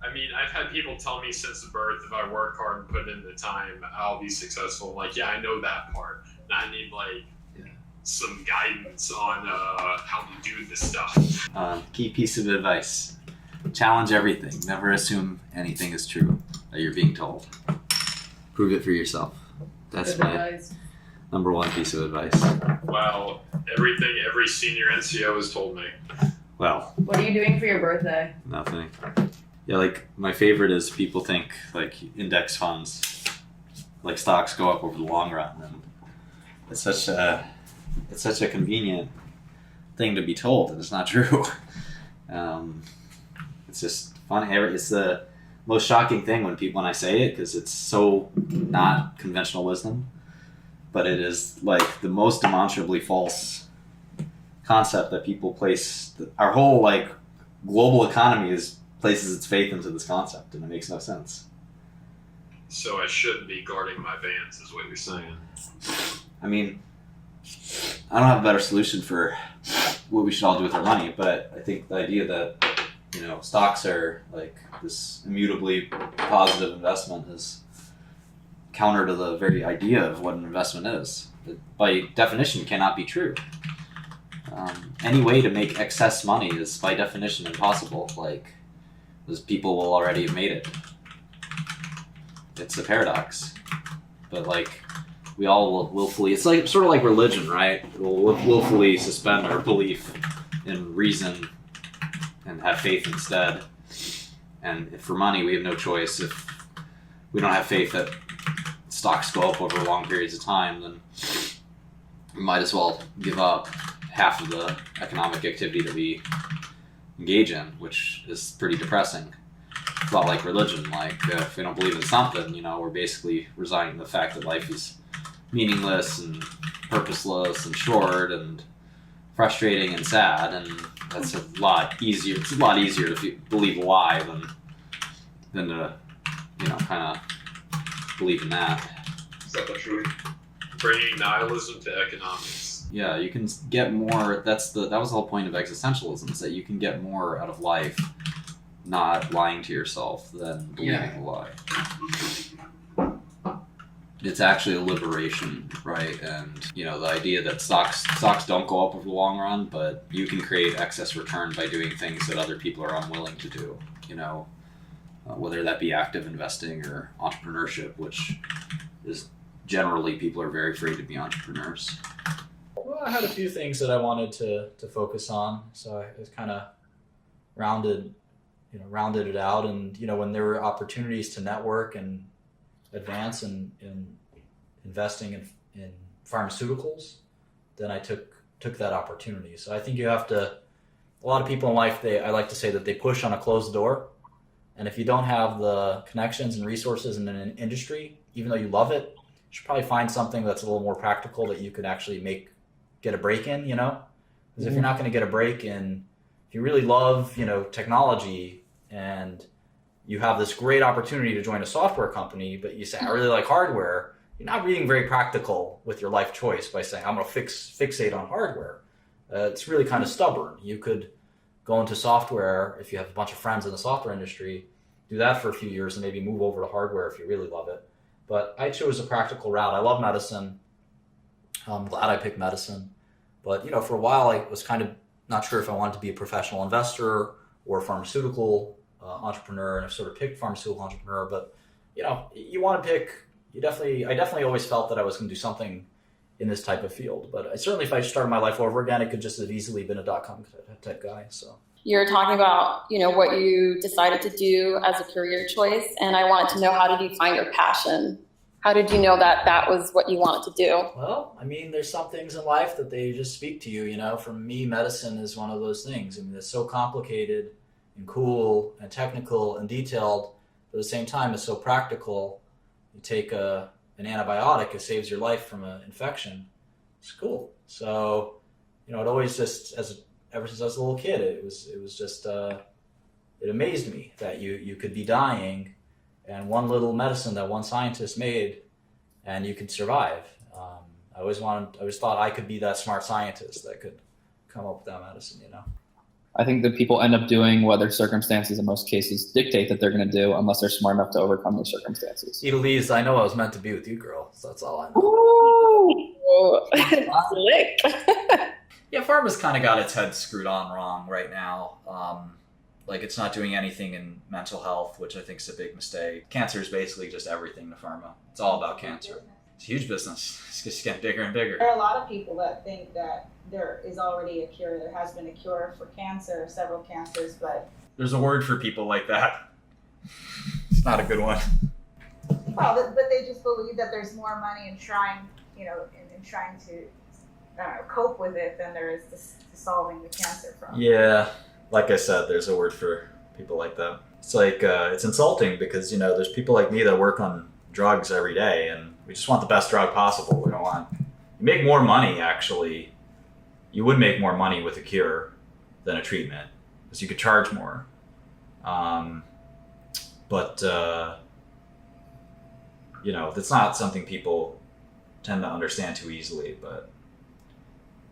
I mean, I've had people tell me since birth, if I work hard and put in the time, I'll be successful. Like, yeah, I know that part. And I need some guidance on how to do this stuff. Key piece of advice: challenge everything. Never assume anything is true that you're being told. Prove it for yourself. That's Good my advice. number one piece of advice. Wow, everything every senior NCO has told me. Well, What are you doing for your birthday? nothing. Yeah, like my favorite is people think like index funds, like stocks go up over the long run, and it's such a convenient thing to be told, and it's not true. It's just funny. It's the most shocking thing when I say it, because it's so not conventional wisdom, but it is like the most demonstrably false concept that people place. Our whole like global economy places its faith into this concept, and it makes no sense. So I shouldn't be guarding my Vans, is what you're saying. I mean, I don't have a better solution for what we should all do with our money, but I think the idea that, stocks are like this immutably positive investment is counter to the very idea of what an investment is. It, by definition, cannot be true. Any way to make excess money is by definition impossible, because people will already have made it. It's a paradox. But we all will willfully, it's sort of like religion, right? We'll willfully suspend our belief in reason and have faith instead. And if for money, we have no choice. If we don't have faith that stocks go up over long periods of time, then we might as well give up half of the economic activity that we engage in, which is pretty depressing. It's a lot like religion. If we don't believe in something, we're basically resigning to the fact that life is meaningless and purposeless and short and frustrating and sad, and that's a lot easier. It's a lot easier to believe a lie than to, kind of believe in that. Is that the truth? Bringing nihilism to economics. Yeah, you can get more. That was the whole point of existentialism, is that you can get more out of life not lying to yourself than believing a lie. It's actually a liberation, right? And the idea that stocks don't go up over the long run, but you can create excess return by doing things that other people are unwilling to do. Whether that be active investing or entrepreneurship, which is generally people are very afraid to be entrepreneurs. Well, I had a few things that I wanted to focus on, so I was kind of rounded it out. And when there were opportunities to network and advance in investing in pharmaceuticals, then I took that opportunity. So I think you have to. A lot of people in life, I like to say that they push on a closed door, and if you don't have the connections and resources in an industry, even though you love it, you should probably find something that's a little more practical that you could actually get a break in. Because if you're not going to get a break in, if you really love technology and you have this great opportunity to join a software company, but you say, I really like hardware, you're not being very practical with your life choice by saying, I'm going to fixate on hardware. It's really kind of stubborn. You could go into software if you have a bunch of friends in the software industry, do that for a few years and maybe move over to hardware if you really love it. But I chose a practical route. I love medicine. I'm glad I picked medicine. But, for a while, I was kind of not sure if I wanted to be a professional investor or a pharmaceutical entrepreneur, and I've sort of picked pharmaceutical entrepreneur. But you want to pick. I definitely always felt that I was going to do something in this type of field. But certainly, if I started my life over again, it could just have easily been a .com type guy. So you're talking about what you decided to do as a career choice, and I wanted to know, how did you find your passion? How did you know that was what you wanted to do? Well, there's some things in life that they just speak to you. For me, medicine is one of those things. It's so complicated and cool and technical and detailed, but at the same time, it's so practical. You take an antibiotic, it saves your life from an infection. It's cool. So, it always just, ever since I was a little kid, it was just, it amazed me that you could be dying, and one little medicine that one scientist made, and you could survive. I always thought I could be that smart scientist that could come up with that medicine. I think that people end up doing what their circumstances in most cases dictate that they're going to do, unless they're smart enough to overcome those circumstances. Elise, I know I was meant to be with you, girl. So that's all I know. Ooh, slick. Yeah, pharma's kind of got its head screwed on wrong right now. Like it's not doing anything in mental health, which I think is a big mistake. Cancer is basically just everything to pharma. It's all about cancer. It's a huge business. It's just getting bigger and bigger. There are a lot of people that think that there is already a cure. There has been a cure for cancer, several cancers, but There's a word for people like that. It's not a good one. but they just believe that there's more money in trying, in trying to cope with it than there is to solving the cancer problem. Yeah, like I said, there's a word for people like that. It's like it's insulting because there's people like me that work on drugs every day, and we just want the best drug possible. We don't want. You make more money actually. You would make more money with a cure than a treatment because you could charge more. But that's not something people tend to understand too easily. But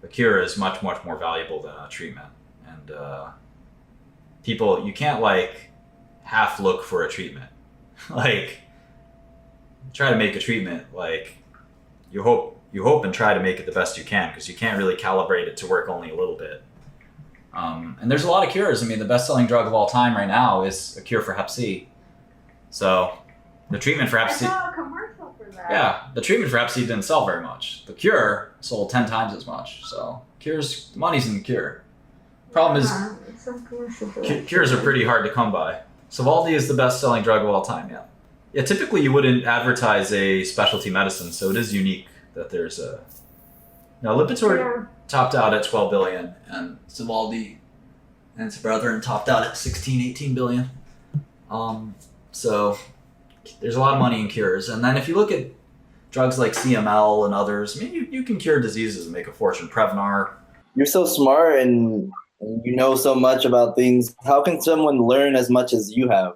a cure is much, much more valuable than a treatment. And you can't half look for a treatment. Try to make a treatment, you hope and try to make it the best you can, because you can't really calibrate it to work only a little bit. And there's a lot of cures. I mean, the best-selling drug of all time right now is a cure for Hep C. So the treatment for Hep C. I saw a commercial for that. Yeah, the treatment for Hep C didn't sell very much. The cure sold 10 times as much. So money's in the cure. Problem is, cures are pretty hard to come by. Sovaldi is the best-selling drug of all time. Yeah. Yeah. Typically, you wouldn't advertise a specialty medicine, so it is unique that there's a. Now, Lipitor topped out at 12 billion, and Sovaldi and its brethren topped out at 16, 18 billion. So there's a lot of money in cures, and then if you look at drugs like CML and others, I mean, you can cure diseases and make a fortune. Prevnar. You're so smart and you know so much about things. How can someone learn as much as you have?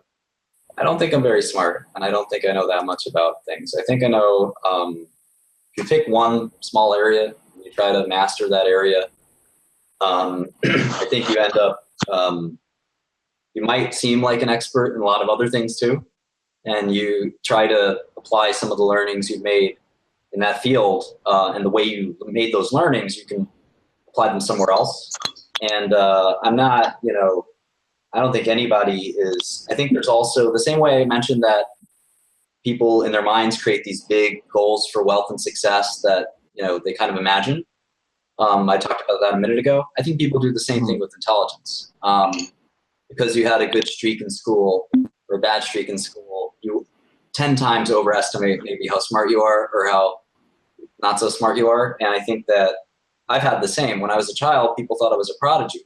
I don't think I'm very smart, and I don't think I know that much about things. I think I know if you take one small area and you try to master that area, I think you end up, you might seem like an expert in a lot of other things too, and you try to apply some of the learnings you've made in that field, and the way you made those learnings, you can apply them somewhere else. And I'm not, I don't think anybody is. I think there's also, the same way I mentioned that people in their minds create these big goals for wealth and success that, they kind of imagine. I talked about that a minute ago. I think people do the same thing with intelligence. Because you had a good streak in school or a bad streak in school, you 10 times overestimate maybe how smart you are or how not so smart you are. And I think that I've had the same. When I was a child, people thought I was a prodigy.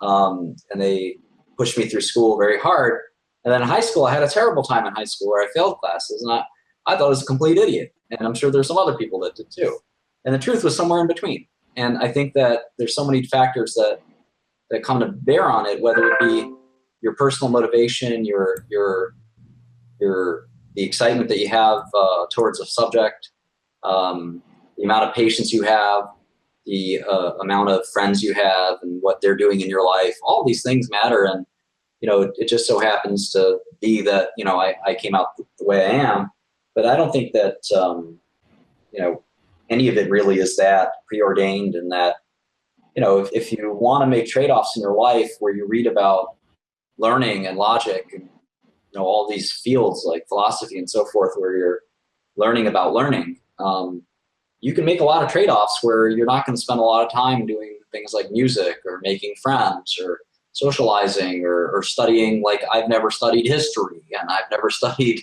And they pushed me through school very hard. And then in high school, I had a terrible time in high school where I failed classes. And I thought I was a complete idiot. And I'm sure there's some other people that did too. And the truth was somewhere in between. And I think that there's so many factors that come to bear on it, whether it be your personal motivation, the excitement that you have towards a subject, the amount of patience you have, the amount of friends you have, and what they're doing in your life. All these things matter, and it just so happens to be that I came out the way I am. But I don't think that any of it really is that preordained, and that if you want to make trade-offs in your life where you read about learning and logic and all these fields like philosophy and so forth, where you're learning about learning, you can make a lot of trade-offs where you're not going to spend a lot of time doing things like music or making friends or socializing or studying. Like, I've never studied history, and I've never studied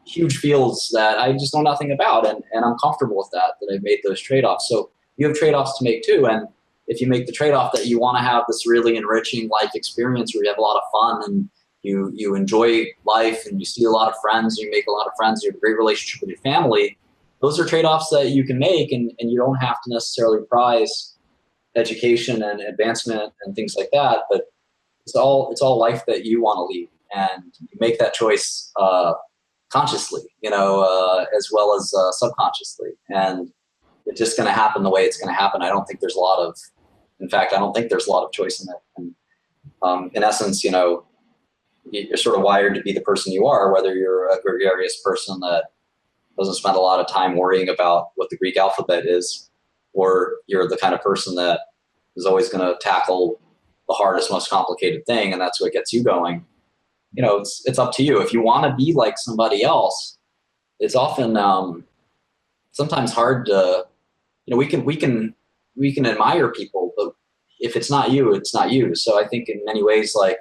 huge fields that I just know nothing about, and I'm comfortable with that I've made those trade-offs. So you have trade-offs to make too, and if you make the trade-off that you want to have this really enriching life experience where you have a lot of fun and you enjoy life and you see a lot of friends, you make a lot of friends, you have a great relationship with your family, those are trade-offs that you can make, and you don't have to necessarily prize education and advancement and things like that, but it's all life that you want to lead, and you make that choice consciously, as well as subconsciously, and it's just going to happen the way it's going to happen. I don't think there's a lot of choice in it. And In essence, you're sort of wired to be the person you are, whether you're a gregarious person that doesn't spend a lot of time worrying about what the Greek alphabet is, or you're the kind of person that is always going to tackle the hardest, most complicated thing, and that's what gets you going. It's up to you. If you want to be like somebody else, it's often sometimes hard to, we can admire people, but if it's not you, it's not you. So I think in many ways, like,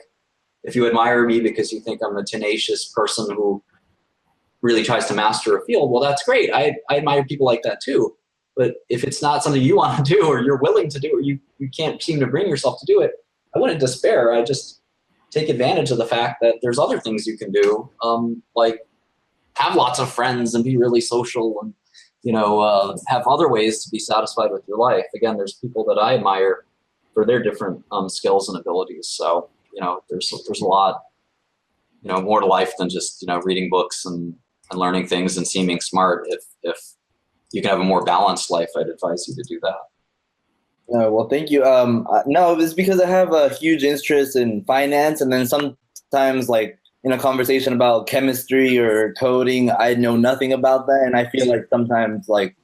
if you admire me because you think I'm a tenacious person who really tries to master a field, well, that's great. I admire people like that too. But if it's not something you want to do, or you're willing to do, or you can't seem to bring yourself to do it, I wouldn't despair. I just take advantage of the fact that there's other things you can do, like have lots of friends and be really social, and have other ways to be satisfied with your life. Again, there's people that I admire for their different skills and abilities. So there's a lot more to life than just reading books and learning things and seeming smart. If you can have a more balanced life, I'd advise you to do that. Well, thank you. No, it's because I have a huge interest in finance, and then sometimes, like, in a conversation about chemistry or coding, I know nothing about that, and I feel like sometimes, like,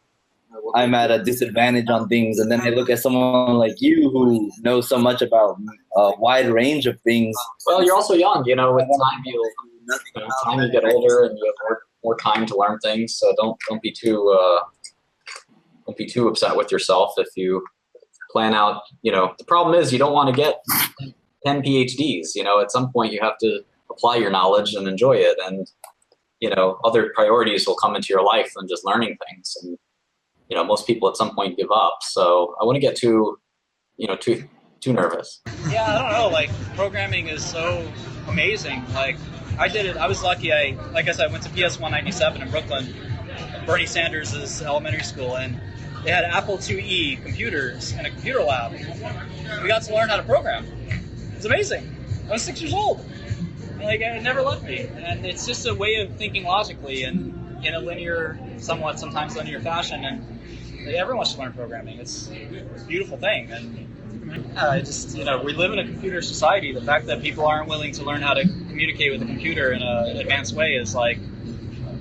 I'm at a disadvantage on things, and then I look at someone like you who knows so much about a wide range of things. Well, you're also young. With time you get older and you have more time to learn things. So don't be too upset with yourself if you plan out. The problem is you don't want to get 10 PhDs. At some point you have to apply your knowledge and enjoy it, and other priorities will come into your life than just learning things. And most people at some point give up. So I wouldn't get too nervous. Yeah, I don't know. Like, programming is so amazing. Like, I did it. I was lucky. Like I said, I went to PS 197 in Brooklyn, Bernie Sanders' elementary school, and they had Apple IIe computers in a computer lab. We got to learn how to program. It's amazing. I was 6 years old. And, it never left me. And it's just a way of thinking logically and in a linear, sometimes linear fashion. And everyone should learn programming. It's a beautiful thing. And we live in a computer society. The fact that people aren't willing to learn how to communicate with a computer in an advanced way is like,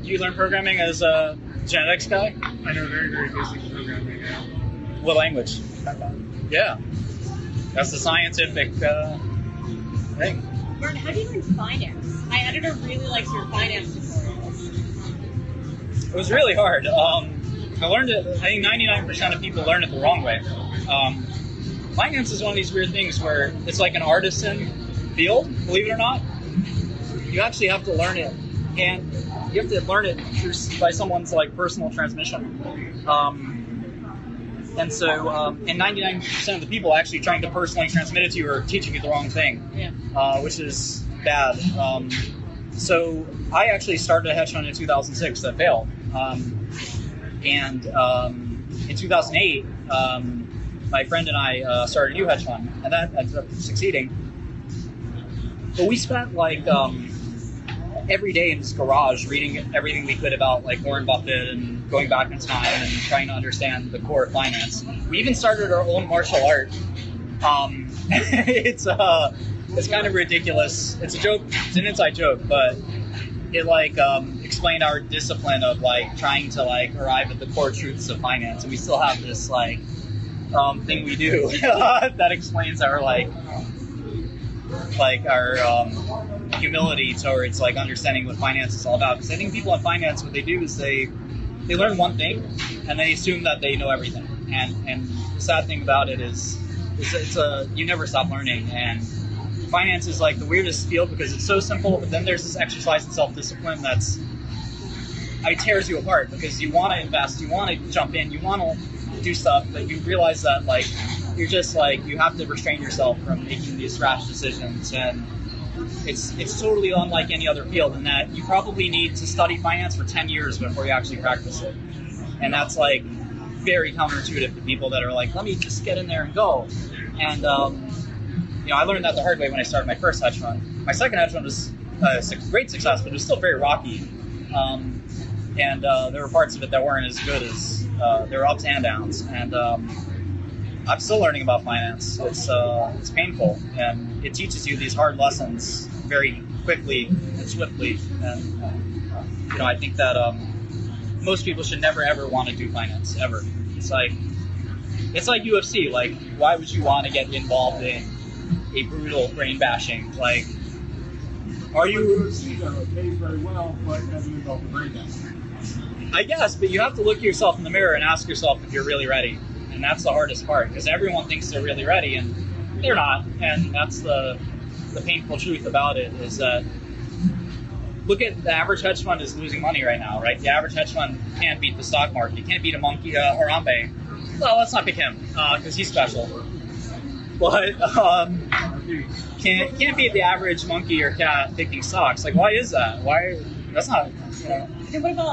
you learn programming as a genetics guy? I know very, very basic programming, yeah. What language? Yeah. That's the scientific thing. Vern, how do you learn finance? My editor really likes your finance tutorials. It was really hard. I learned it, I think 99% of people learn it the wrong way. Finance is one of these weird things where it's like an artisan field, believe it or not. You actually have to learn it, and you have to learn it by someone's personal transmission. And 99% of the people actually trying to personally transmit it to you are teaching you the wrong thing, which is bad. So I actually started a hedge fund in 2006 that failed. And in 2008, my friend and I started a new hedge fund, and that ended up succeeding. But we spent every day in his garage reading everything we could about Warren Buffett and going back in time and trying to understand the core of finance. We even started our own martial art. It's kind of ridiculous. It's a joke. It's an inside joke, but it explained our discipline of trying to arrive at the core truths of finance, and we still have this thing we do that explains our our humility towards understanding what finance is all about. Because I think people in finance, what they do is they learn one thing and they assume that they know everything. And the sad thing about it is you never stop learning. And finance is the weirdest field because it's so simple, but then there's this exercise in self-discipline it tears you apart because you want to invest, you want to jump in, you want to do stuff, but you realize that you're just you have to restrain yourself from making these rash decisions, and it's totally unlike any other field in that you probably need to study finance for 10 years before you actually practice it, and that's very counterintuitive to people that are let me just get in there and go. And I learned that the hard way when I started my first hedge fund. My second hedge fund was a great success, but it was still very rocky, and there were parts of it that weren't as good as there were ups and downs, and I'm still learning about finance. It's painful, and it teaches you these hard lessons very quickly and swiftly. And I think that most people should never ever want to do finance ever. It's like UFC. Like, why would you want to get involved in a brutal brain bashing? Like, are you? UFC though, it pays very well, but it doesn't involve the brain bashing. I guess, but you have to look at yourself in the mirror and ask yourself if you're really ready. And that's the hardest part, because everyone thinks they're really ready, and they're not. And that's the painful truth about it, is that look at the average hedge fund is losing money right now, right? The average hedge fund can't beat the stock market. He can't beat a monkey, Harambe. Well, let's not pick him, because he's special. But can't beat the average monkey or cat picking stocks. Like, why is that? Why? That's not, What about